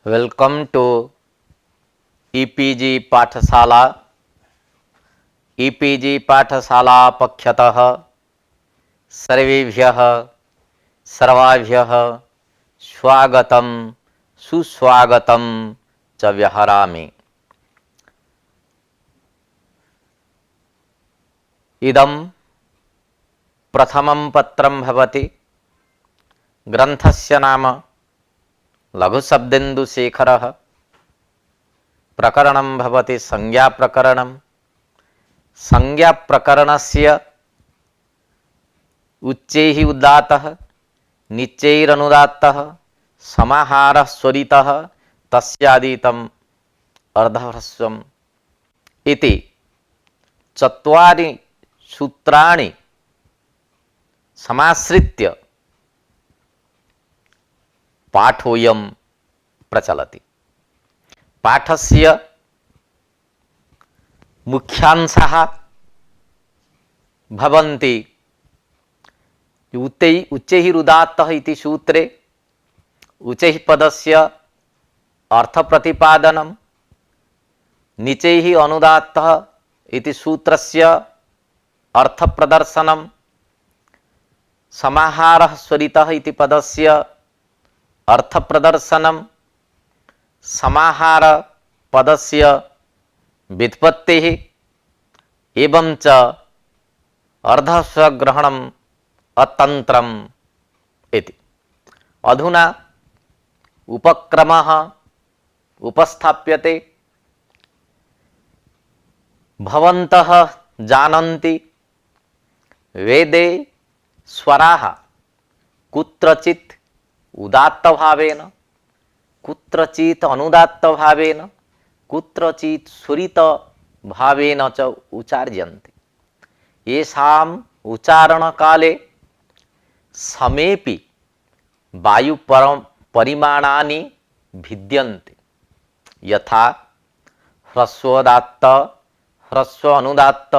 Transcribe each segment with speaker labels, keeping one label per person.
Speaker 1: Welcome to e-PG पाठशाला। E-PG पाठशाला पक्षतः सर्वेभ्यः सर्वाभ्यः स्वागतं सुस्वागतं च व्यहरामि। इदं प्रथमं पत्रं भवति। ग्रन्थस्य नाम लघुशब्देन्दुशेखरः। प्रकरणं भवति संज्ञाप्रकरणं। संज्ञाप्रकरणस्य उच्चैः उदात्तः निच्चैरनुदात्तः समाहारः स्वरितः तस्यादीतम् अर्धह्रस्वम् इति चत्वारि सूत्राणि समाश्रित्य पाठोऽयं प्रचलति। पाठस्य मुख्यांशाः भवन्ति उच्चैः उदात्तः इति सूत्रे उच्चैः पदस्य अर्थप्रतिपादनं, निचैः अनुदात्तः इति सूत्रस्य अर्थप्रदर्शनं, समाहारः स्वरितः इति पदस्य अर्थप्रदर्शनं, समाहार पदस्य व्युत्पत्तिः एवं च अर्धस्वग्रहणम् अतन्त्रम् इति। अधुना उपक्रमः उपस्थाप्यते। भवन्तः जानन्ति वेदे स्वराः कुत्रचित् उदात्तभावेन, कुत्रचित् अनुदात्तभावेन, कुत्रचित् स्वरितभावेन च उच्चार्यन्ते। येषाम् उच्चारणकाले समेपि वायुपरिमाणानि भिद्यन्ते। यथा ह्रस्वोदात्त, ह्रस्व अनुदात्त,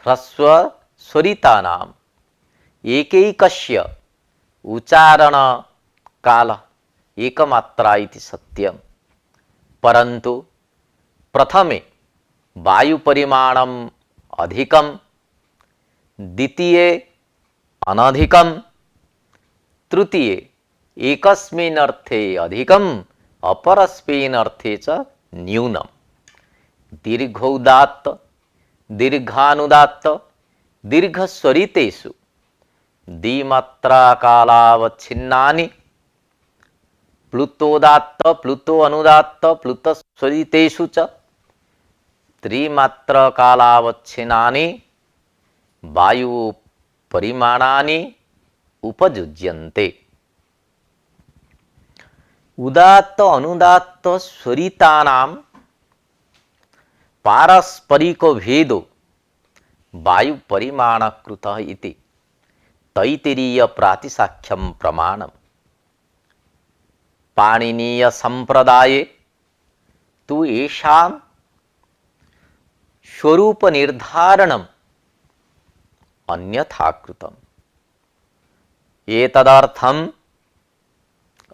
Speaker 1: ह्रस्व स्वरितानाम् एकैकस्य उच्चारणकालः एकमात्रा इति सत्यं। परन्तु प्रथमे वायुपरिमाणम् अधिकं, द्वितीये अनधिकं, तृतीये एकस्मिन् अर्थे अधिकम् अपरस्मिन् अर्थे च न्यूनम्। दीर्घोदात्त, दीर्घानुदात्त, दीर्घस्वरितेषु द्विमात्राकालावच्छिन्नानि, प्लुतोदात्त, प्लुतो अनुदात्त, प्लुतस्वरितेषु च त्रिमात्रकालावच्छिन्नानि वायुपरिमाणानि उपयुज्यन्ते। उदात्त अनुदात्त स्वरितानां पारस्परिको भेदो वायुपरिमाणकृतः इति तैत्तिरीय प्रातिशाख्यं प्रमाणम्। पाणिनीय संप्रदाये तु येषां स्वरूप निर्धारणम् अन्यथा कृतम्। एतदर्थम्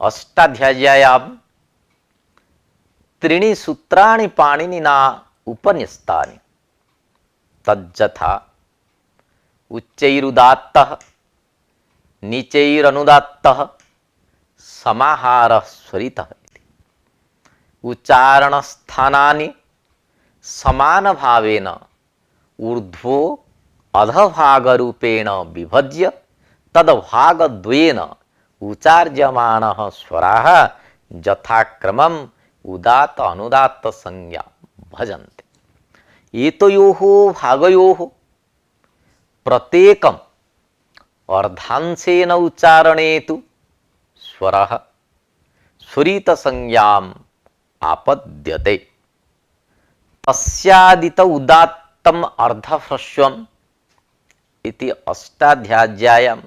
Speaker 1: अष्टाध्याय्यां त्रीणि सूत्राणि पाणिनिना उपन्यस्तानि। तज्जथा उच्चैरुदात्तः, नीचैरनुदात्तः, समाहारः स्वरितः इति। उच्चारणस्थानानि समानभावेन ऊर्ध्वो अधभागरूपेण विभज्य तद्भागद्वयेन उच्चार्यमाणः स्वराः यथाक्रमम् उदात्त अनुदात्त संज्ञा भजन्ते। एतयोः भागयोः प्रत्येकम् अर्धांशेन उच्चारणे तु स्वरः स्वरितसंज्ञाम् आपद्यते। तस्यादित उदात्तम् अर्धह्रस्वम् इति अष्टाध्याय्यां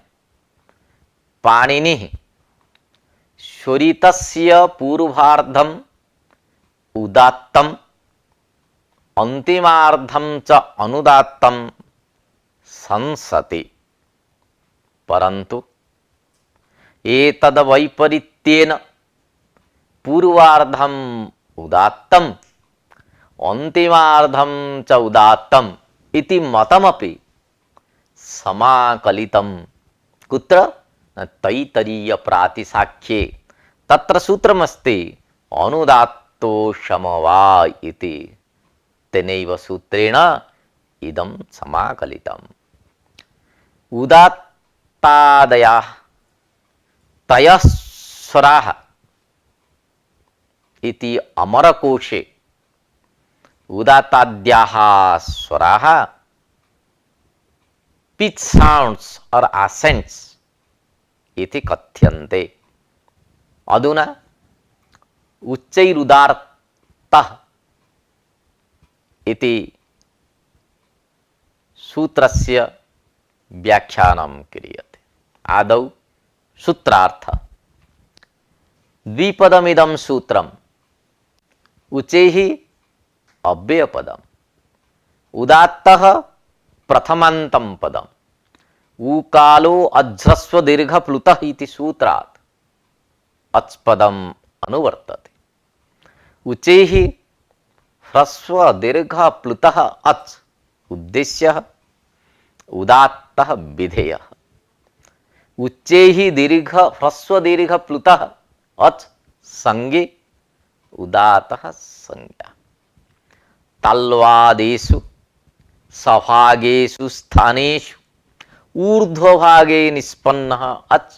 Speaker 1: पाणिनिः स्वरितस्य पूर्वार्धम् उदात्तम् अन्तिमार्धं च अनुदात्तं संसति। परन्तु एतद्वैपरीत्येन पूर्वार्धम उदात्तम अन्तिमार्धम च उदात्तम इति मतमपि समाकलितम कुत्र तैतरीय प्रातिसाख्ये तत्र सूत्रमस्ति अनुदात्तो समवा इति तेनैव सूत्रेण इदं समाकलितम् उदात्तादयः तयः स्वराः इति अमरकोशे उदात्ताद्याः स्वराः पिच साउंड्स और आसेंट्स इति कथ्यन्ते। अधुना उच्चैरुदात्तः इति सूत्रस्य व्याख्यानं क्रियते। आदौ सूत्रार्थ द्विपदमिदं सूत्रम् उच्चैः अव्ययपदम् उदात्तः प्रथमान्तं पदम् ऊकालो अज्रस्व दीर्घ प्लुतः इति सूत्रात् अच् पदम् अनुवर्तते। उच्चैः ह्रस्व दीर्घ प्लुतः अच् उद्देश्यः उदात्तः विधेयः। उच्चैः दीर्घ ह्रस्व दीर्घ प्लुतः अच् संज्ञे उदात्तः संज्ञा। तल्वादेषु सभागेषु स्थानेषु ऊर्ध्वभागे निष्पन्नः अच्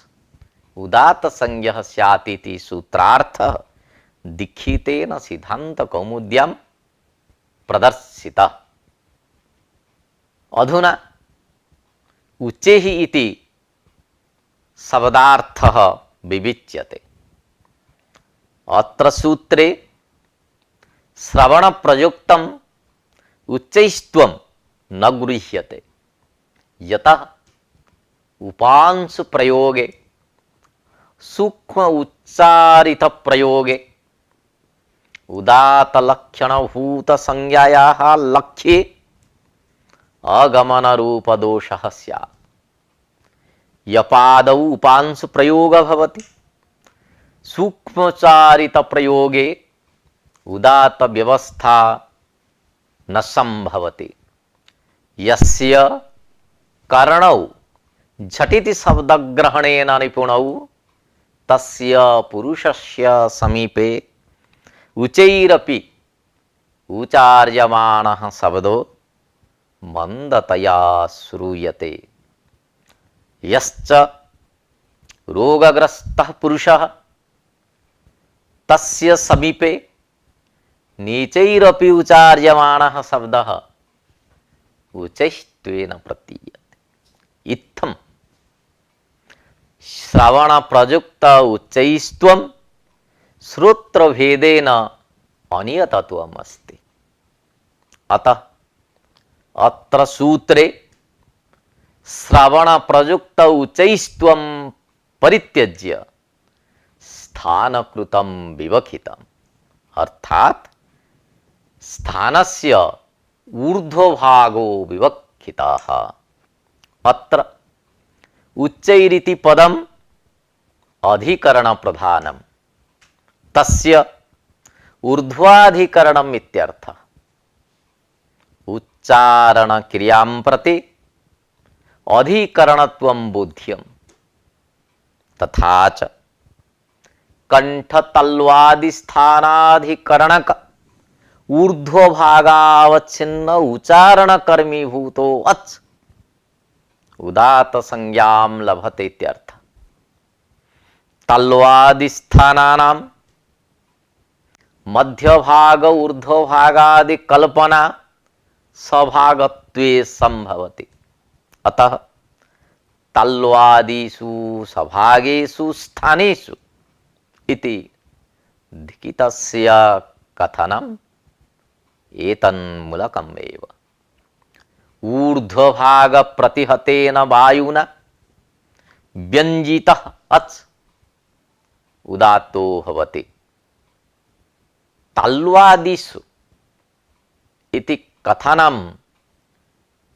Speaker 1: उदात्त संज्ञः स्यात् इति सूत्रार्थः दीक्षितेन सिद्धान्त कौमुद्यां प्रदर्शितः। अधुना उच्चैः इति शब्दार्थः विविच्यते। अत्र सूत्रे श्रवण प्रयुक्तम् उच्चैस्त्वं न गृह्यते यतः उपांशु प्रयोगे सूक्ष्म उच्चारित प्रयोगे उदात्त लक्षण भूत संज्ञायाः लक्ष्ये अगमन रूप दोषः स्यात्। यपादौ उपांशु प्रयोग भवति सूक्ष्मोच्चारित प्रयोगे उदात्त व्यवस्था न संभवति। यस्य कर्णौ झटिति शब्दग्रहणेन निपुणौ तस्य पुरुषस्य समीपे उच्चैरपि उच्चार्यमाणः शब्दो मंदतया श्रूयते। यश्च रोगग्रस्तः पुरुषः तस्य समीपे नीचैरपि उच्चार्यमाणः शब्दः उच्चैस्त्वेन प्रतीयते। इत्थं श्रवण प्रयुक्त उच्चैस्त्वं श्रोत्रभेदेन अनियतत्वम् अस्ति। अतः अत्र सूत्रे श्रवण प्रयुक्त उच्चैस्त्वं परित्यज्य स्थानकृतं विवक्षितम् अर्थात स्थानस्य ऊर्ध्वभागो विवक्षितः। अत्र उच्चैरिति पदम् अधिकरण प्रधानम् तस्य ऊर्ध्वाधिकरणम् इत्यर्थः। उच्चारण क्रियां प्रति अधिकरणत्वं बोध्यम् तथा च कंठतल्वादि स्थानाधिकरणक ऊर्ध्वभागावच्छिन्न उच्चारण कर्मीभूतो अच् उदात्त संज्ञां लभते इत्यर्थ। तल्वादि स्थानानां मध्यभाग ऊर्ध्वभागादि कल्पना सभागत्वे संभवति। अतः तल्वादिषु सभागेषु स्थानेषु इति धिकितस्य कथनम् एतन्मूलकम् एव। ऊर्ध्वभाग प्रतिहतेन वायुना व्यञ्जितः अच् उदात्तो भवति। तल्वादिषु इति कथनम्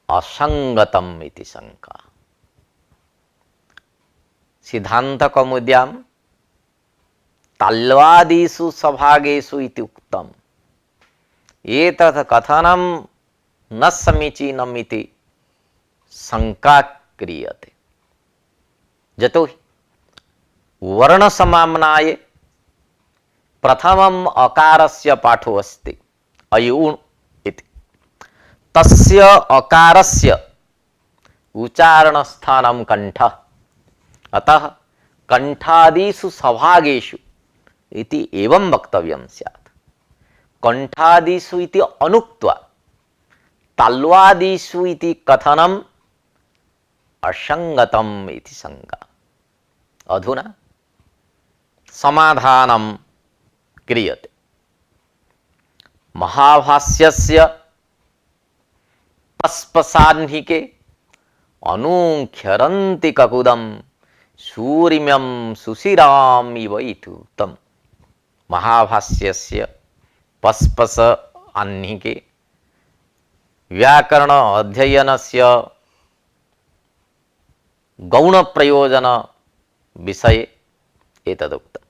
Speaker 1: असंगतम् इति शंका। सिद्धांत कौमुद्यां ताल्वादिषु सभागेषु इति उक्तम्। एतत् कथनं न समीचीनम् इति शंका क्रियते। यतोहि वर्णसमाम्नाये प्रथमम् अकारस्य पाठो अस्ति अयुण् इति। तस्य अकारस्य उच्चारणस्थानं कण्ठः। अतः कण्ठादिषु सभागेषु इति एवं वक्तव्यं स्यात्। कण्ठादिषु इति अनुक्त्वा ताल्वादिषु इति कथनम् असङ्गतम् इति शङ्का। अधुना समाधानं क्रियते। महाभाष्यस्य पस्पसाह्निके अनूख्यरन्ति ककुदं सूरिम्यं सुशिराम् इव इति उक्तम्। महाभाष्यस्य पस्पस आह्निके व्याकरण अध्ययनस्य गौण प्रयोजन विषये एतदुक्तम्।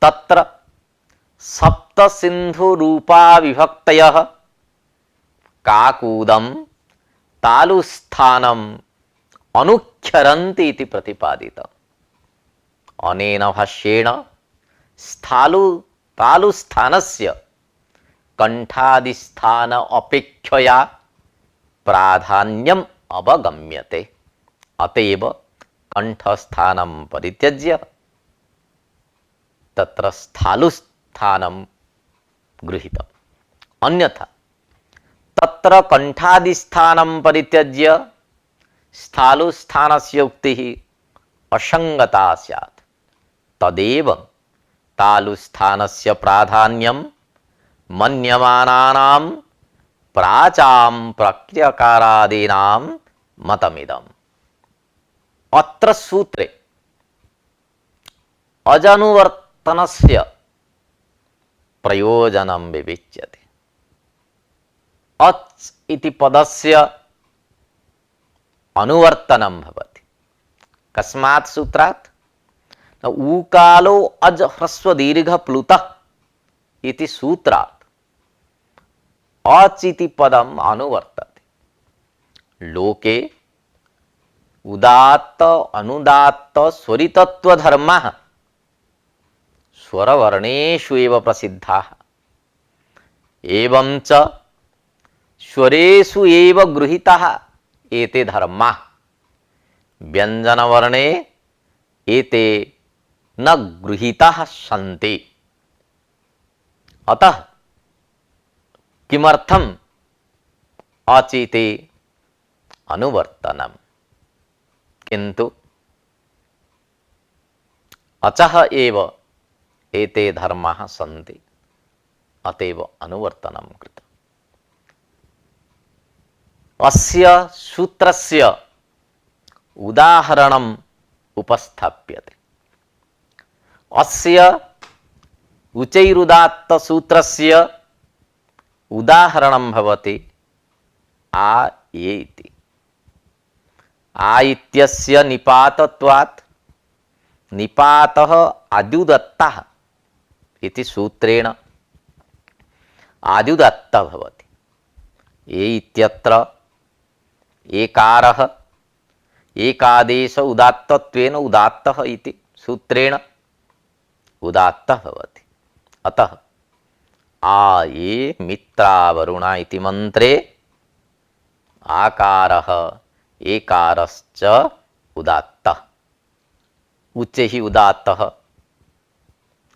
Speaker 1: तत्र सप्त सिंधु रूपा विभक्तयः काकूदं तालुस्थानम् अनुख्यरन्ति इति प्रतिपादितम्। अनेन भाष्येण तालुस्थानस्य कंठादिस्थान अपेक्षया प्राधान्यम् अवगम्यते। अतएव कंठस्थानं परित्यज्य तत्र स्थालुस्थानं गृहीतम्। अन्यथा तत्र कंठादिस्थानं परित्यज्य स्थालुस्थानस्य उक्तिः असंगता स्यात्। तदेव तालुस्थानस्य प्राधान्यं मन्यमानानां प्राचां प्रक्रियकारादीनां मतमिदम्। अत्र सूत्रे अजनुवर्तनस्य प्रयोजनं विविच्यते। अच् इति पदस्य अनुवर्तनं भवति। कस्मात् सूत्रात्? ऊकालो अज ह्रस्व दीर्घ प्लुतः इति सूत्रात् अच् इति पदम् अनुवर्तते। लोके उदात्त अनुदात्त स्वरितत्व धर्मः स्वरवर्णेषु एव प्रसिद्धाः। एवं च स्वरेषु एव गृहीताः एते धर्माः। व्यञ्जनवर्णे एते न गृहीताः सन्ति। अतः किमर्थम् अचिते अनुवर्तनम्? किन्तु अचः एव एते धर्माः सन्ति, अतएव अनुवर्तनं कृतम्। अस्य सूत्रस्य उदाहरणम् उपस्थाप्यते। अस्य उचैरुदात्त सूत्रस्य उदाहरणं भवति आ ये इति। आ इत्यस्य निपातत्वात् निपातः आद्युदत्तः इति सूत्रेण आद्युदत्तः भवति। ये इत्यत्र एकारः एकादेश उदात्तत्वेन उदात्तः इति सूत्रेण उदात्तः भवति। अतः आ ये मित्रावरुणा इति मंत्रे आकारः एकारश्च उदात्तः उच्चैः उदात्तः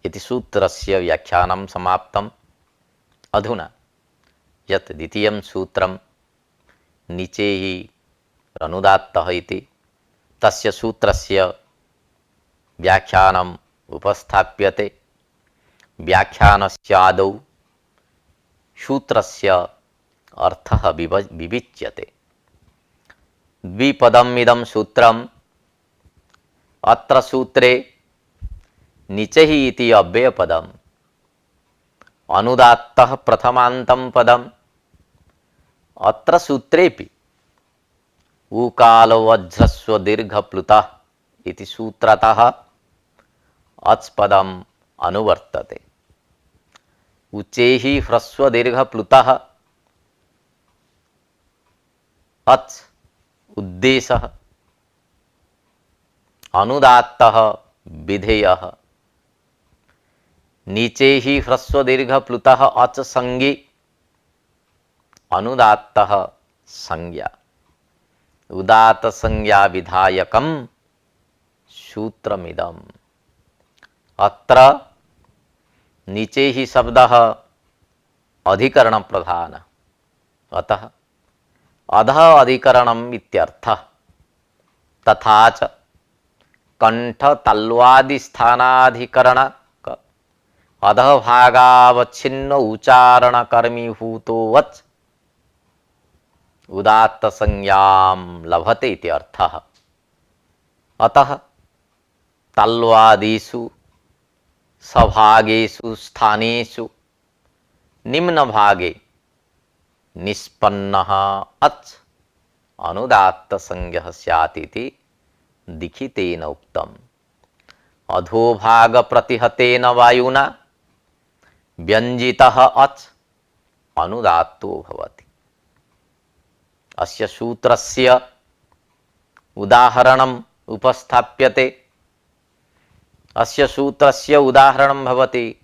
Speaker 1: इति सूत्रस्य व्याख्यानं समाप्तम्। अधुना यत् द्वितीयं सूत्रं निचैः अनुदात्तः इति तस्य सूत्रस्य व्याख्यानम् उपस्थाप्यते। व्याख्यानस्य आदौ सूत्रस्य अर्थः विविच्यते। द्विपदम् इदं सूत्रम्। अत्र सूत्रे निचैः इति अव्ययपदम् अनुदात्तः प्रथमान्तं पदम्। अत्र सूत्रेपि ऊकालो वज्रस्व दीर्घ प्लुतः इति सूत्रतः अच् पदम् अनुवर्तते। उच्चैः ह्रस्व दीर्घ प्लुतः अच् उद्देशः अनुदात्तः विधेयः। नीचैः ह्रस्व दीर्घ प्लुतः अच् संज्ञी अनुदात्तः संज्ञा। उदात्त संज्ञा विधायकम सूत्रमिदम्। अत्र नीचे ही शब्दः अधिकरण प्रधान, अतः अधः अधिकरणम् इत्यर्थः। तथा च कंठ तल्वादि स्थानाधिकरणक अधः भागावच्छिन्न उच्चारण कर्मीभूतो वच् उदात्त संज्ञां लभते इति अर्थः। अतः तल्वादिषु सभागेषु स्थानेषु निम्न भागे निष्पन्नः अच् अनुदात्त संज्ञः स्यात् इति लिखितेन उक्तम्। अधोभाग प्रतिहतेन वायुना व्यञ्जितः अच् अनुदात्तो भवति। अस्य सूत्रस्य उदाहरणम् उपस्थाप्यते। अस्य सूत्रस्य उदाहरणं भवति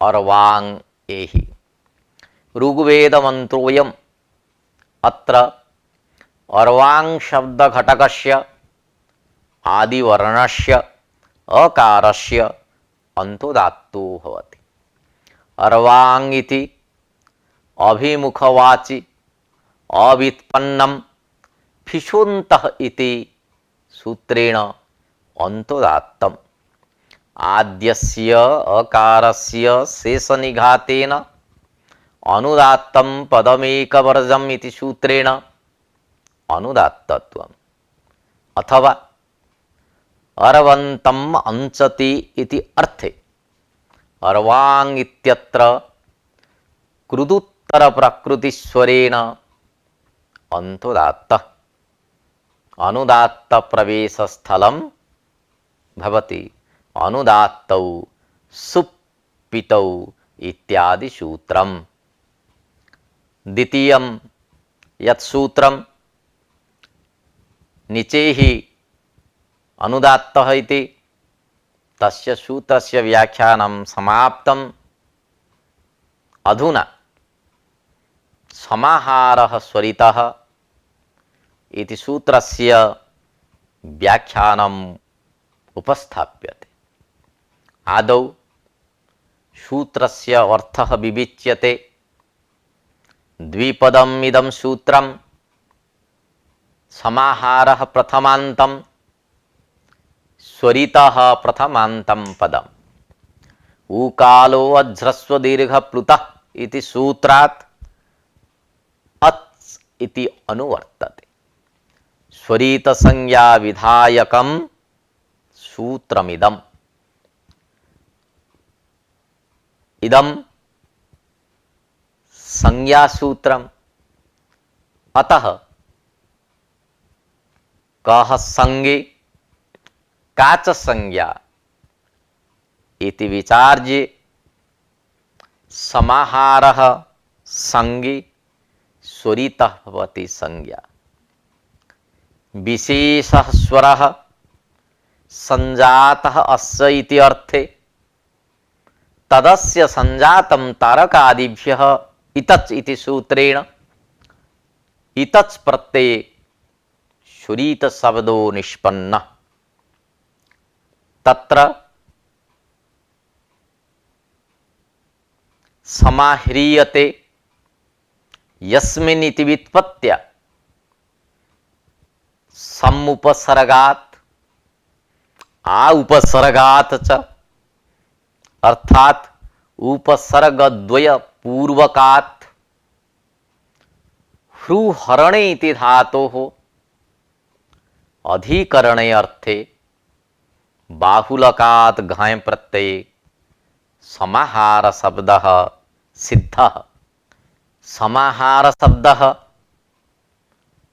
Speaker 1: अर्वाङ् एहि। ऋग्वेदमन्त्रोऽयम्। अत्र अर्वाङ् शब्दघटकस्य आदिवर्णस्य अकारस्य अन्तोदात्तो भवति। अर्वाङ् इति अभिमुखवाचि अव्युत्पन्नं फिषोन्तः इति सूत्रेण अन्तोदात्तम्। आद्यस्य अकारस्य शेषनिघातेन अनुदात्तं पदमेकवर्जम् इति सूत्रेण अनुदात्तत्वम्। अथवा अर्वन्तम् अंचति इति अर्थे अर्वाङ् इत्यत्र कृदुत्तरप्रकृतिस्वरेण अन्तोदात्तः अनुदात्तप्रवेशस्थलं भवति। अनुदात्तौ सुप्पितौ इत्यादि सूत्रम्। द्वितीयं यत् सूत्रं निचैः अनुदात्तः इति, तस्य सूत्रस्य व्याख्यानं समाप्तम्। अधुना समाहारः स्वरितः इति सूत्रस्य व्याख्यानम् उपस्थाप्यते। आदौ सूत्रस्य अर्थः विविच्यते। द्विपदम् इदं सूत्रं। समाहारः प्रथमान्तं, स्वरितः प्रथमान्तं पदम्। ऊकालो अज्ह्रस्व दीर्घ प्लुतः इति सूत्रात् अच् इति अनुवर्तते। स्वरित संज्ञा विधायकं सूत्रमिदम्। इदं संज्ञा सूत्रम्। अतः कः संज्ञे का च संज्ञा इति विचार्ये समाहारः संज्ञे स्वरितः भवति संज्ञा। विशेषः स्वरः संजातः अस्य इति अर्थे तदस्य संजातं तारकादिभ्यः इतच् इति सूत्रेण इतच् प्रत्यये स्वरित शब्दो निष्पन्नः। तत्र समाह्रियते यस्मिन् इति व्युत्पत्त्या समुपसर्गात् आ उपसर्गात् च अर्थात उपसर्गद्वय पूर्वकात् हृहरणे इति धातोः अधिकरणे अर्थे बाहुलकात् घाय प्रत्यये समाहार शब्दः सिद्धः। समाहार शब्दः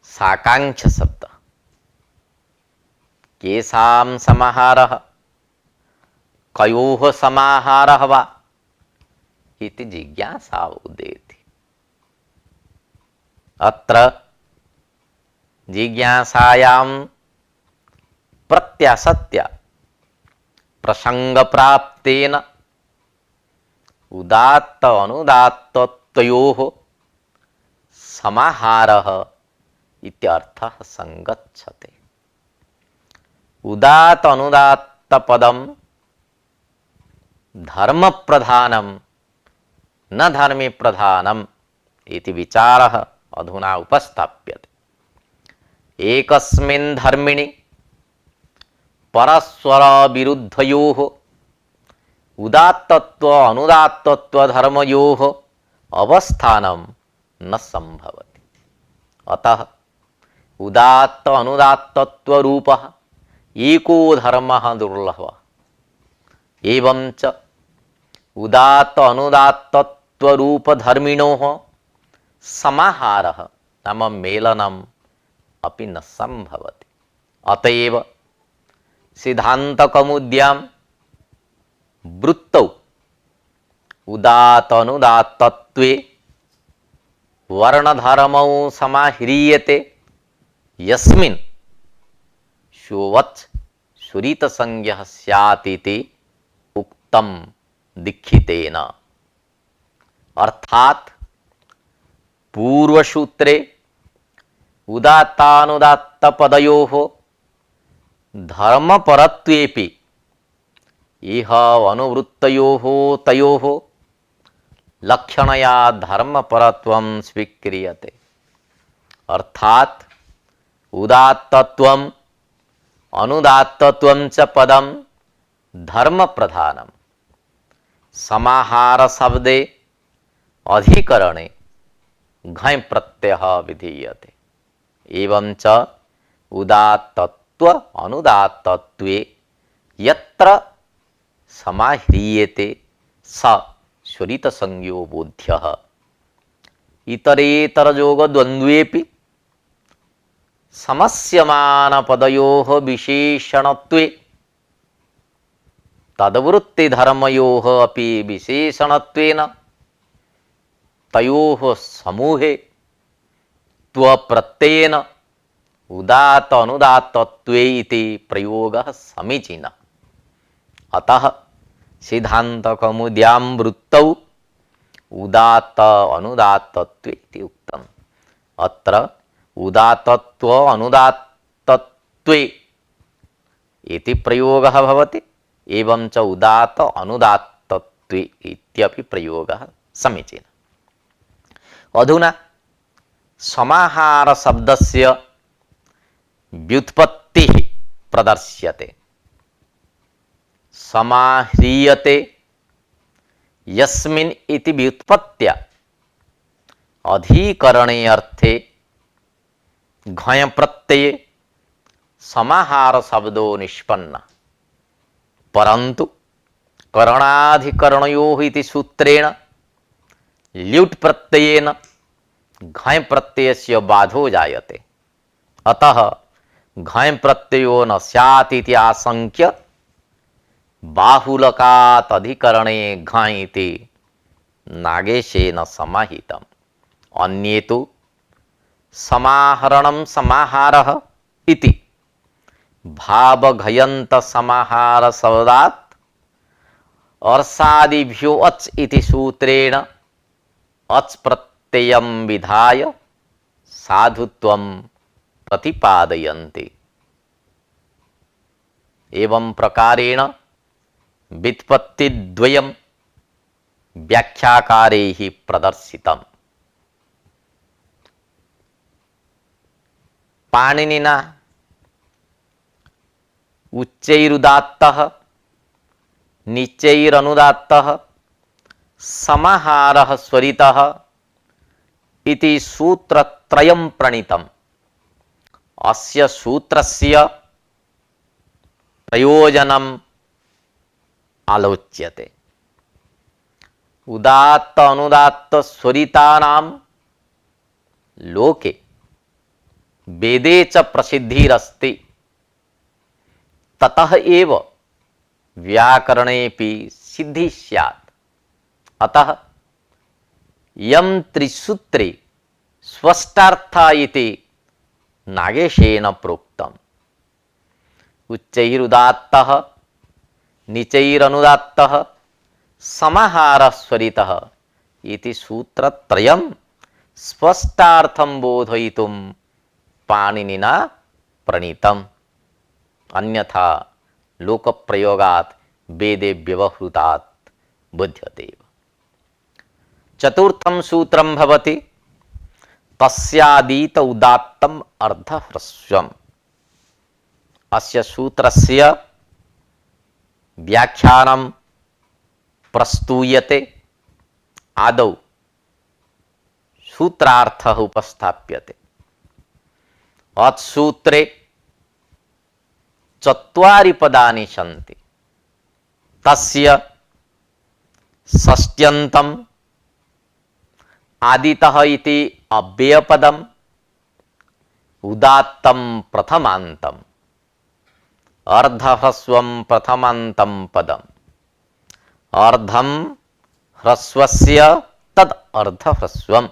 Speaker 1: साकांक्ष शब्दः। केषां समाहारः? कयोः समाहारः वा इति जिज्ञासा उदेति। अत्र जिज्ञासायां प्रत्यासत्य प्रसंगप्राप्तेन उदात्त अनुदात्तत्वयोः समाहारः इत्यर्थः संगच्छते। उदात्त अनुदात्त पदम धर्म प्रधानम न धर्मी प्रधानम इति विचारः अधुना उपस्थाप्यते। एकस्मिन् धर्मिणि परस्पर विरुद्धयोः उदात्तत्व अनुदात्तत्व धर्मयोः अवस्थानं न संभवति। अतः उदात्त अनुदात्तत्व रूपः एको धर्मः दुर्लभः। एवं च उदात्त अनुदात्तत्व रूप धर्मिणोः समाहारः नाम मेलनम् अपि न संभवति। अतएव सिद्धान्तकौमुद्यां वृत्तौ उदात्त अनुदात्तत्वे वर्णधर्मौ समाह्रियते यस्मिन् शोवच् सुरितसंज्ञः स्यात् इति उक्तं दीक्षितेन। अर्थात पूर्वसूत्रे उदात्तानुदात्त पदयोः धर्मपरत्वेपि इह अनुवृत्तयोः तयोः लक्षणया धर्मपरत्वं स्वीक्रियते। अर्थात उदात्तत्वम् अनुदात्तत्वं च पदं धर्म प्रधानम्। समाहार शब्दे अधिकरणे घञ् प्रत्ययः विधीयते। एवं च उदात्तत्व अनुदात्तत्वे यत्र समाह्रियते स स्वरितसंज्ञो बोध्यः। इतरेतरयोगद्वन्द्वेपि समस्यमानपदयोः विशेषणत्वे तद्वृत्तिधर्मयोः अपि विशेषणत्वेन तयोः समूहे त्वप्रत्ययेन उदात्त अनुदात्तत्वे इति प्रयोगः समीचीनः। अतः सिद्धान्तकौमुद्यां वृत्तौ उदात्त अनुदात्तत्वे इति उक्तम्। अत्र उदात्तत्व अनुदात्तत्वे इति प्रयोगः भवति। एवं च उदात्त अनुदात्तत्वे इत्यपि प्रयोगः समीचीनः। अधुना समाहार शब्दस्य व्युत्पत्तिः प्रदर्श्यते। समाह्रियते यस्मिन् इति व्युत्पत्त्या अधिकरणे अर्थे घञ् प्रत्यये समाहार शब्दो निष्पन्नः। परंतु करणाधिकरणयोः इति सूत्रेण ल्युट् प्रत्ययेन घञ् प्रत्ययस्य बाधो जायते। अतः घञ् प्रत्ययो न स्यात् इति आशंक्य बाहुलकात् अधिकरणे घञ् इति नागेशेन समाहितम्। अन्ये तु समाहरणं समाहारः इति भावघयन्त समाहार शब्दात् अर्षादिभ्यो अच् इति सूत्रेण अच् प्रत्ययं विधाय साधुत्वं प्रतिपादयन्ति। एवं प्रकारेण व्युत्पत्तिद्वयं व्याख्याकारैः प्रदर्शितम्। पाणिनिना उच्चैरुदात्तः नीचैरनुदात्तः समाहारः स्वरितः इति सूत्रत्रयं प्रणीतम्। अस्य सूत्रस्य प्रयोजनम् आलोच्यते। उदात्त अनुदात्त स्वरितानां लोके वेदे च प्रसिद्धिरस्ति। ततः एव व्याकरणेऽपि सिद्धि स्यात्। अतः यं त्रिसूत्रे स्पष्टार्थ इति नागेशेन प्रोक्तम्। उच्चैरुदात्तः नीचैरनुदात्तः समाहारः स्वरितः इति सूत्रत्रयं स्पष्टार्थं बोधयितुं पाणिनिना प्रणीतम्। अन्यथा लोकप्रयोगात् वेदे व्यवहृतात् बुध्यते। चतुर्थं सूत्रं भवति तस्यादीत उदात्तम् अर्धह्रस्वम्। अस्य सूत्रस्य व्याख्यानं प्रस्तूयते। आदौ सूत्रार्थः उपस्थाप्यते। अत्सूत्रे चत्वारि पदानि सन्ति। तस्य षष्ट्यन्तम् आदितः इति अव्ययपदम्, उदात्तं प्रथमान्तम्, अर्धह्रस्वं प्रथमान्तं पदम्, अर्धं ह्रस्वस्य तद् अर्धह्रस्वम्,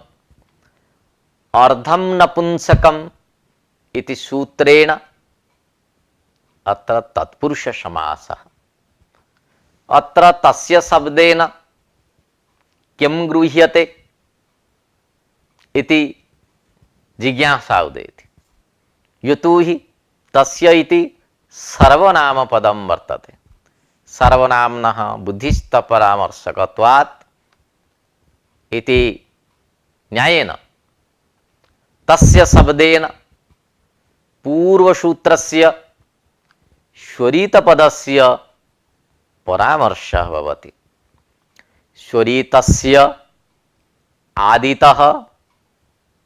Speaker 1: अर्धं नपुंसकम् इति सूत्रेण अत्र तत्पुरुष समासः। अत्र तस्य शब्देन किं गृह्यते इति जिज्ञासा उदेति। यतोहि तस्य इति सर्वनामपदं वर्तते। सर्वनाम्नः बुद्धिस्थपरामर्शकत्वात् इति न्यायेन तस्य शब्देन पूर्वसूत्रस्य स्वरितपदस्य परामर्शः भवति। स्वरितस्य आदितः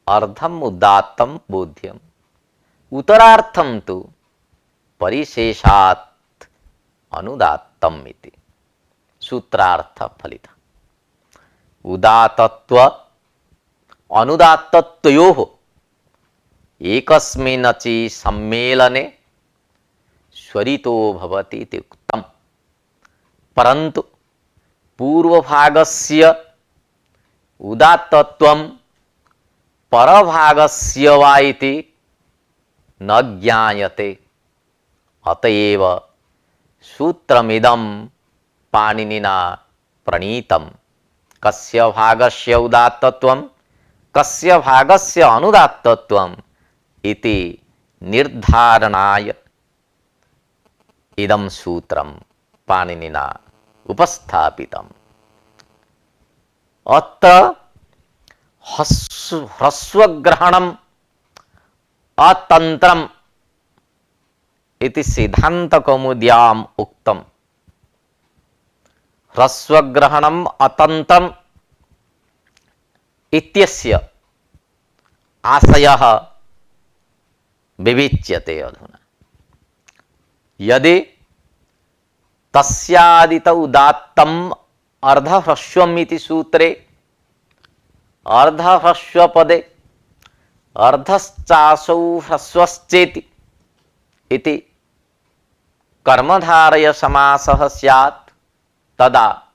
Speaker 1: अर्धम् उदात्तं बोध्यम्, उत्तरार्थं तु परिशेषात् अनुदात्तम् इति सूत्रार्थ फलितः। उदात्तत्व अनुदात्तत्वयोः एकस्मिन्नचि सम्मेलने स्वरितो भवति इति उक्तम्। परन्तु पूर्वभागस्य उदात्तत्वं परभागस्य वा इति न ज्ञायते। अतएव सूत्रमिदं पाणिनिना प्रणीतं। कस्य भागस्य उदात्तत्वं कस्य भागस्य अनुदात्तत्वम् इति निर्धारणाय इदं सूत्रं पाणिनिना उपस्थापितम्। अत्र ह्रस्वग्रहणम् अतन्त्रम् इति सिद्धान्तकौमुद्याम् उक्तम्। ह्रस्वग्रहणम् अतन्त्रम् इत्यस्य आशयः विवेच्यते अधुना। यदि तस्यादित उदात्तम् अर्धह्रस्वम् इति सूत्रे अर्धह्रस्वपदे अर्धश्चासौ ह्रस्वश्चेति इति कर्मधारय समासः स्यात्, तदा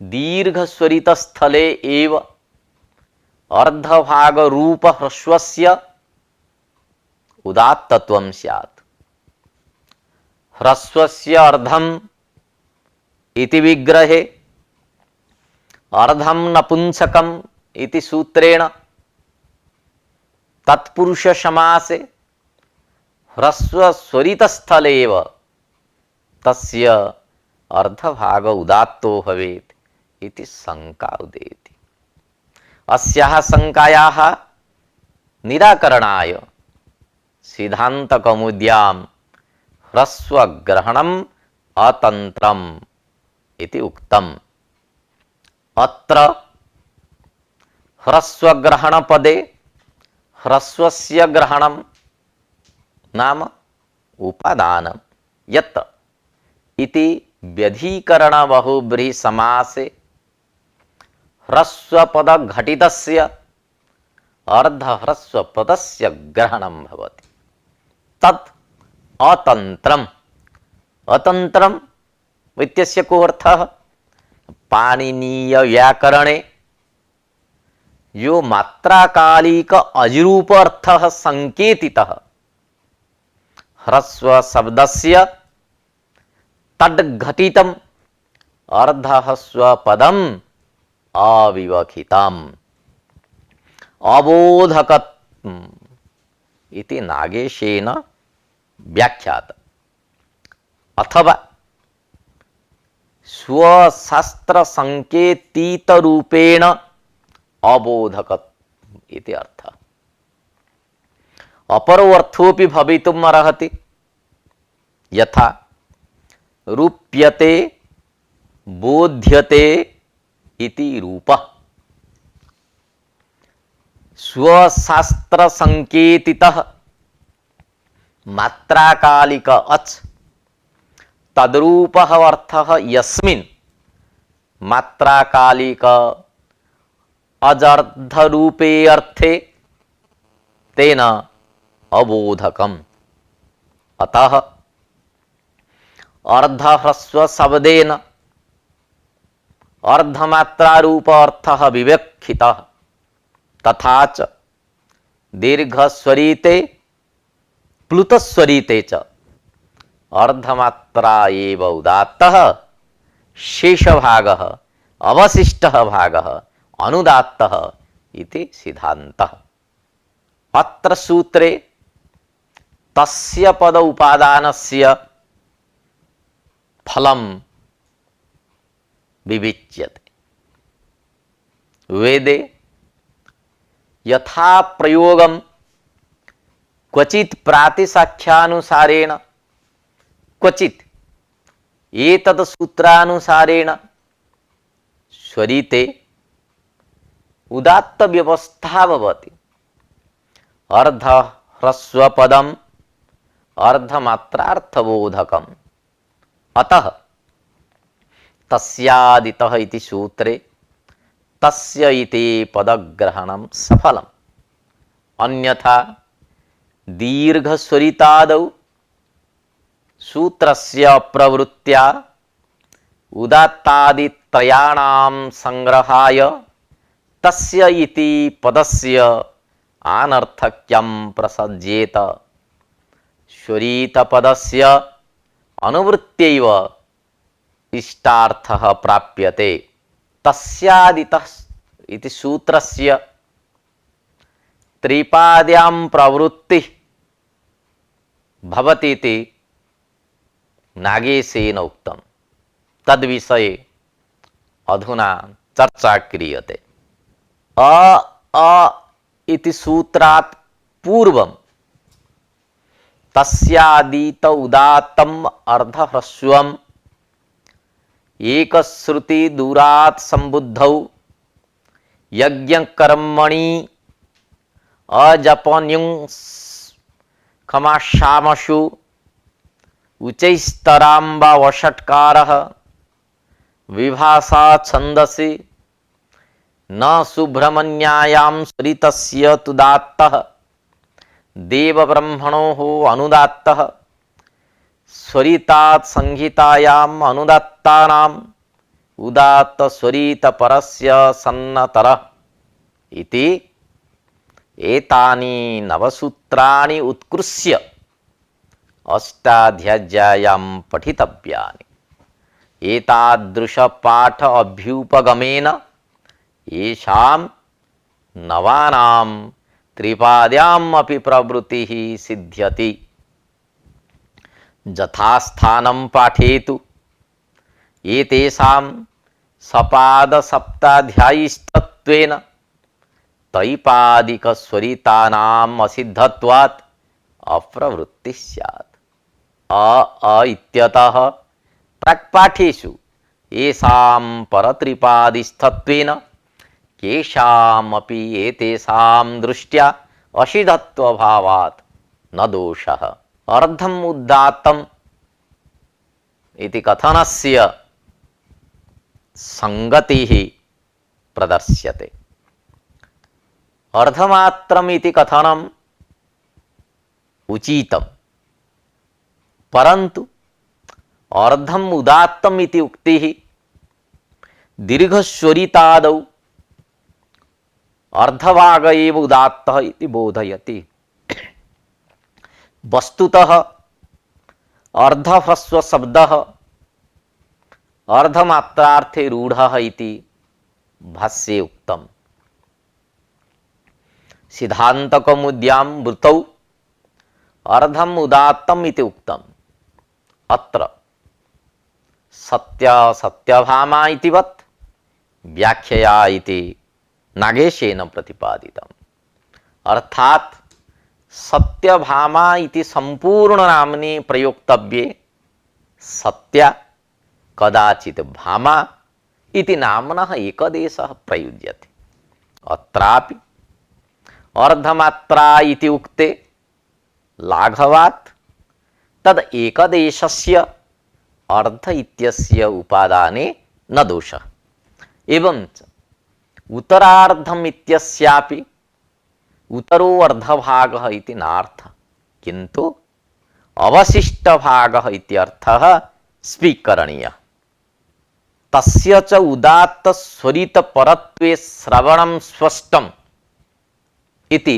Speaker 1: दीर्घस्वरितस्थले एव अर्धभागरूप ह्रस्वस्य उदात्तत्वं स्यात्। ह्रस्वस्य अर्धम् इति विग्रहे अर्धं नपुंसकम् इति सूत्रेण तत्पुरुष समासे ह्रस्वस्वरितस्थले एव तस्य अर्धभाग उदात्तो भवेत् इति शंका उदेति। अस्याः शंकायाः निराकरणाय सिद्धान्तकौमुद्यां ह्रस्वग्रहणम् अतन्त्रम् इति उक्तम्। अत्र ह्रस्वग्रहणपदे ह्रस्वस्य ग्रहणं नाम उपादानं यत् इति व्यधिकरणबहुव्रीहि समासे ह्रस्वपदघटितस्य अर्धह्रस्वपदस्य ग्रहणं भवति। तत् अतन्त्रम्। अतन्त्रम् इत्यस्य को अर्थः पाणिनीय व्याकरणे यो मात्राकालिक अजरूप अर्थः संकेतितः ह्रस्व शब्दस्य तद्घटितम् अर्धह्रस्वपदम् अविवक्षितम् अबोधकम् इति नागेशेन व्याख्यात। अथवा स्वशास्त्र संकेतित रूपेण अबोधक इति अर्थः। अपरो अर्थोपि भवितुम् अर्हति, यथा रूप्यते बोध्यते इति रूपः। स्वशास्त्र संकेतितः मात्राकालिक अच तद्रूपः अर्थः यस्मिन् मात्राकालिक अजर्धरूपे अर्थे तेन अबोधकम्। अतः अर्धह्रस्व शब्देन अर्धमात्रारूप अर्थः विवक्षितः तथा च दीर्घस्वरिते प्लुतस्वरिते च अर्धमात्रा एव उदात्तः शेषभागः अवशिष्टः भागः अनुदात्तः इति सिद्धान्तः। अत्र सूत्रे तस्य पद उपादानस्य फलं विविच्यते। वेदे यथा प्रयोगं क्वचित् प्रातिसाख्यानुसारेण क्वचित् एतत् सूत्रानुसारेण स्वरिते उदात्त व्यवस्था भवति। अर्धह्रस्वपदम् अर्धमात्रार्थबोधकम्। अतः तस्यादितः इति सूत्रे तस्य इति पदग्रहणं सफलम्। अन्यथा दीर्घस्वरितादौ सूत्रस्य प्रवृत्त्या उदात्तादित्रयाणां संग्रहाय तस्य इति पदस्य अनर्थक्यं प्रसज्येत। स्वरितपदस्य अनुवृत्त्यैव इष्टार्थः प्राप्यते। तस्यादितः इति सूत्रस्य त्रिपाद्यां प्रवृत्तिः भवतीति नागेशेन उक्तम्। तद्विषये अधुना चर्चा क्रियते। अ इति सूत्रात् पूर्वं तस्यादित उदात्तम् अर्धह्रस्वम् एकश्रुति दूरात् संबुद्धौ यज्ञकर्मणि अजपन्युं खमाशामशु उच्चैस्तराम्बा वषट्कारः विभाषा छन्दसि न सुब्रह्मण्यायां स्वरितस्य तुदात्तः देवब्रह्मणोः अनुदात्तः स्वरितात् संहितायाम् अनुदात्तानाम् उदात्त स्वरित परस्य सन्नतरः इति एतानि नवसूत्राणि उत्कृष्य अष्टाध्याय्यां पठितव्यानि। एतादृश पाठ अभ्युपगमेन येषां नवानां त्रिपाद्याम् अपि प्रवृत्तिः सिद्ध्यति। यथास्थानं पाठेतु एतेषां सपादसप्ताध्यायिष्ठत्वेन तैपादिकस्वरितानाम् असिद्धत्वात् अप्रवृत्तिः स्यात्। अ इत्यतः प्राक्पाठेषु येषां परत्रिपादिस्थत्वेन केषामपि एतेषां दृष्ट्या असिद्धत्वभावात् न दोषः। अर्धम् उदात्तम् इति कथनस्य संगतिः प्रदर्श्यते। अर्धमात्रम् इति कथनम् उचितम्, परन्तु अर्धम उदात्तम इति उक्तिः दीर्घस्वरितादौ अर्धभाग एव उदात्तः इति बोधयति। वस्तुतः अर्धह्रस्व शब्दः अर्धमात्रार्थे रूढ़ः इति भाष्ये उक्तम्। सिद्धान्तकौमुद्यां वृतौ अर्धम उदात्तम इति उक्तम्। अत्र सत्य सत्यभामा इतिवत् व्याख्यया इति नागेशेन प्रतिपादितम्। अर्थात सत्यभामा इति संपूर्ण नाम्नि प्रयोक्तव्ये सत्या कदाचित् भामा इति नाम्नः एकदेशः प्रयुज्यते। अत्रापि अर्धमात्रा इति उक्ते लाघवात् तद एकदेशस्य अर्ध इत्यस्य उपादाने न दोषः। एवंच उत्तरार्धम इत्यस्यापि उत्तरो अर्धभागः इति नार्थः, किन्तु अवशिष्टभागः इत्यर्थः स्वीकरणीयः। तस्य च उदात्त स्वरित परत्वे श्रवणं स्पष्टम् इति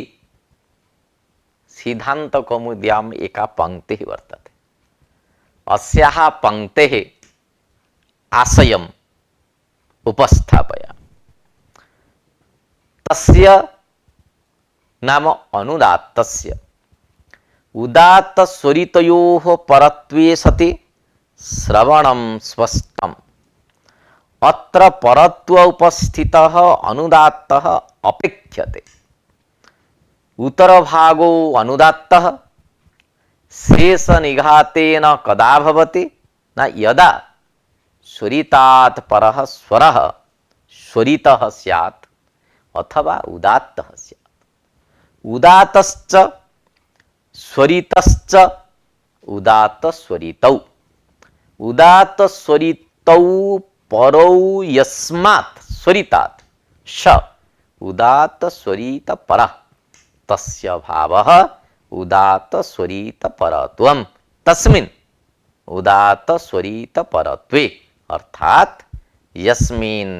Speaker 1: सिद्धान्तकौमुद्याम् एका पंक्तिः वर्तते। अस्याः पंक्तेः आशयम् उपस्थापयामि। तस्य नाम अनुदात्तस्य उदात्त स्वरितयोः परत्वे सति श्रवणं स्पष्टम्। अत्र परत्व उपस्थितः अनुदात्तः अपेक्ष्यते। उत्तरभागो अनुदात्तः शेष निघातेन कदा भवति न यदा स्वरितात् परः स्वरः स्वरितः स्यात् अथवा उदात्तः स्यात्। उदात्तश्च स्वरितश्च उदात्त स्वरितौ। उदात्त स्वरितौ परौ यस्मात् स्वरितात् श उदात्त स्वरित परः तस्य भावः उदात्त स्वरित परत्वम् तस्मिन् उदात्त स्वरित परत्वे। अर्थात यस्मिन्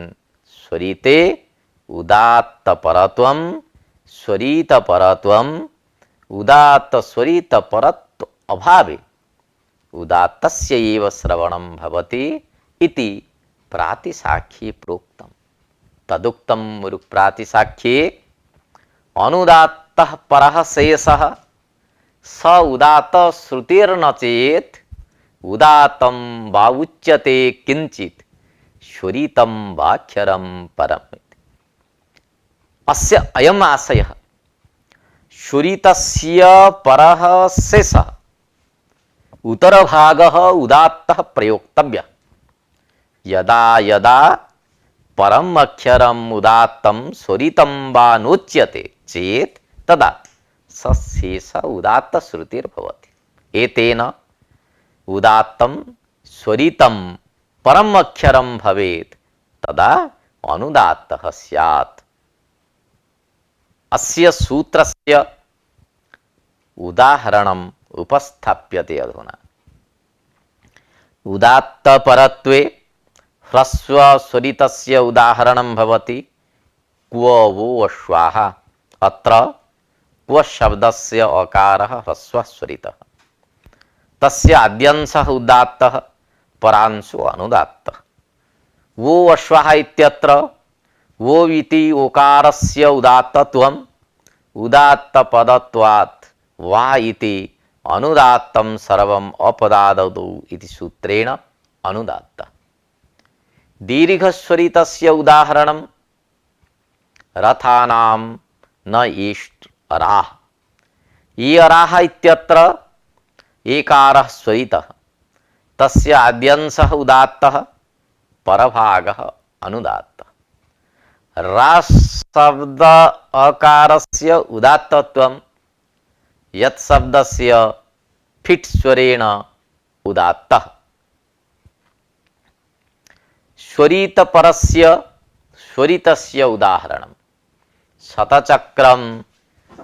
Speaker 1: स्वरिते उदात्त परत्वम् स्वरित परत्वम् उदात्त स्वरित परत्व अभावे उदात्तस्य एव श्रवणं भवति इति प्रातिसाख्ये प्रोक्तम्। तदुक्तं प्रातिसाख्ये अनुदात्तः परः शेषः स उदात्त श्रुतिर्न चेत् उदात्तं वा उच्यते किंचित् स्वरितं वाक्षरं परम्। अस्य अयम् आशयः स्वरितस्य परः शेषः उत्तरभागः उदात्तः प्रयोक्तव्यः। यदा यदा परम अक्षरम् उदात्तं स्वरितं वा नोच्यते चेत् तदा स शेष उदात्त श्रुतिर्भवति। एतेन उदात्तं स्वरितं परम अक्षरं भवेत् तदा अनुदात्तः स्यात्। अस्य सूत्रस्य उदाहरणम् उपस्थाप्यते अधुना। उदात्त परत्वे ह्रस्व स्वरितस्य उदाहरणं भवति क्व वो अश्वाः। अत्र क्व शब्दस्य अकारः ह्रस्व स्वरितः, तस्य आद्यंशः उदात्तः परांशो अनुदात्तः। वो अश्वाः इत्यत्र वो इति ओकारस्य उदात्तत्वम् उदात्त पदत्वात् वा इति अनुदात्तं सर्वम् अपदादौ इति सूत्रेण अनुदात्तः। दीर्घस्वरितस्य उदाहरणं रथानां न इष्ट अराः। ये अराः इत्यत्र एकारः स्वरितः, तस्य आद्यंशः उदात्तः परभागः अनुदात्तः। रास् शब्द अकारस्य उदात्तत्वं यत् शब्दस्य फिट् स्वरेण उदात्तः। स्वरित परस्य स्वरितस्य उदाहरणं शतचक्रं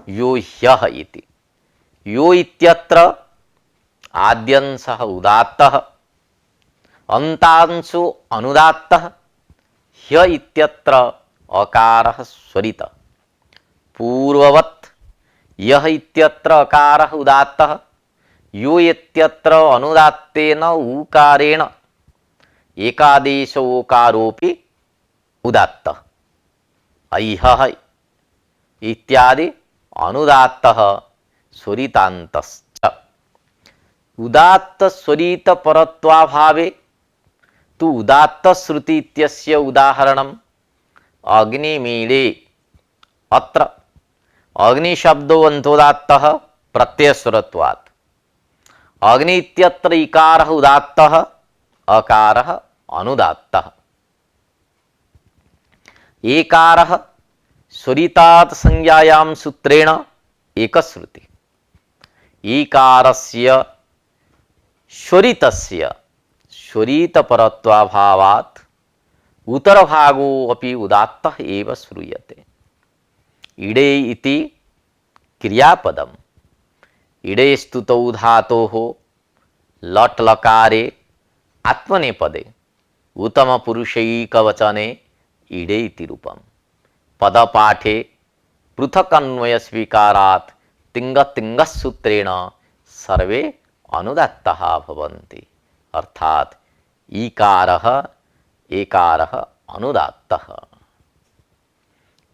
Speaker 1: यो ह्यः इति। यो इत्यत्र आद्यंशः उदात्तः अन्तांशु अनुदात्तः ह्य इत्यत्र अकारः स्वरितः पूर्ववत् यः इत्यत्र अकारः उदात्तः यो इत्यत्र अनुदात्तेन ऊकारेण एकादेशोकारोपि उदात्तः अय्हः इत्यादि अनुदात्तः स्वरितान्तश्च। उदात्त स्वरित परत्वाभावे तु उदात्त श्रुति इत्यस्य उदाहरणम् अग्निमीळे। अत्र अग्निशब्दो अन्तोदात्तः प्रत्ययस्वरत्वात्। अग्नि इत्यत्र इकारः उदात्तः अकारः अनुदात्तः। एकारः स्वरितात् संज्ञायां सूत्रेण एकश्रुति। ईकारस्य स्वरितस्य स्वरितपरत्वाभावात् उत्तरभागो अपि उदात्तः एव श्रूयते। इडे इति क्रियापदम् इडे स्तुतौ धातोः लट् लकारे आत्मनेपदे उत्तमपुरुषैकवचने इडे इति रूपम्। पदपाठे पृथक्-अन्वयस्वीकारात् तिङ्गतिङ्गसूत्रेण सर्वे अनुदात्ताः भवन्ति। अर्थात् ईकारः एकारः अनुदात्तः।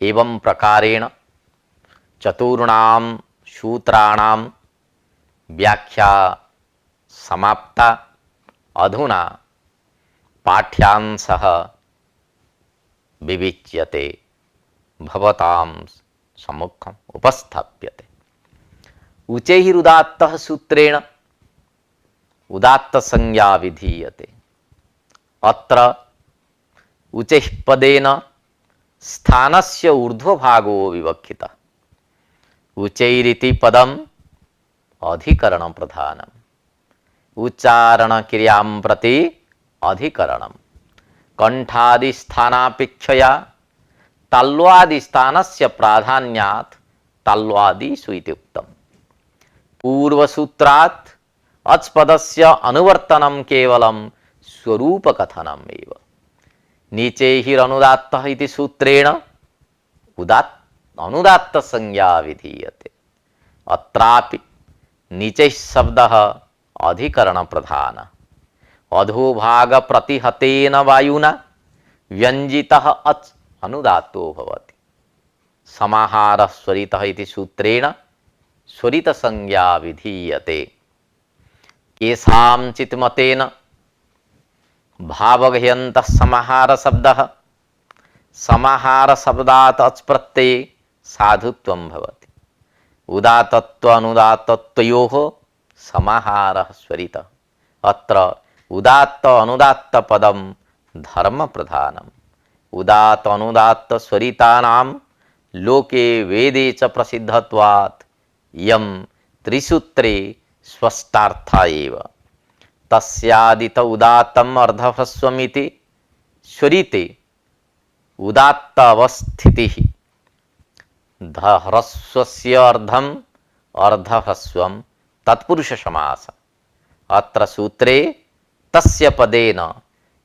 Speaker 1: एवं प्रकारेण चतुर्णां सूत्राणां व्याख्या समाप्ता। अधुना पाठ्यांशः विविच्यते, भवतां सम्मुखम् उपस्थाप्यते। उचैरुदात्तः सूत्रेण उदात्तसंज्ञा विधीयते। अत्र उचैः पदेन स्थानस्य ऊर्ध्वभागो विवक्षितः। उचैरिति पदम् अधिकरणप्रधानम्। उच्चारणक्रियां प्रति अधिकरणम्। कंठादिस्थानापेक्षया ताल्वादिस्थानस्य प्राधान्यात् ताल्वादिषु इति उक्तम्। पूर्वसूत्रात् अच् पदस्य अनुवर्तनं केवलं स्वरूपकथनम् एव। नीचैरनुदात्तः इति सूत्रेण अनुदात्तसंज्ञा विधीयते। अत्रापि नीचैः शब्दः अधिकरणप्रधानः। अधोभागप्रतिहतेन वायुना व्यञ्जितः अच् अनुदात्तो भवति। समाहारः स्वरितः इति सूत्रेण स्वरितसंज्ञा विधीयते। केषाञ्चित् मतेन भावगह्यन्तः समाहारशब्दः समाहारशब्दात् अच् प्रत्यये साधुत्वं भवति। उदात्तत्व अनुदात्तत्वयोः समाहारः स्वरितः। अत्र उदात्त अनुदात्त पदं धर्मप्रधानम्। उदात्त अनुदात्त स्वरितानां लोके वेदे च प्रसिद्धत्वात् यं त्रिसूत्रे स्पष्टार्थ एव। तस्यादित उदात्तम् अर्धह्रस्वमिति स्वरिते उदात्त अवस्थितिः। ह्रस्वस्य अर्धम् अर्धह्रस्वं तत्पुरुष समास। अत्र सूत्रे तस्य पदेन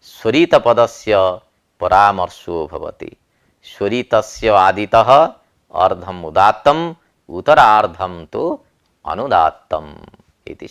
Speaker 1: स्वरितपदस्य परामर्शो भवति। स्वरितस्य आदितः अर्धम् उदात्तम् उत्तरार्धं तु अनुदात्तम् इति।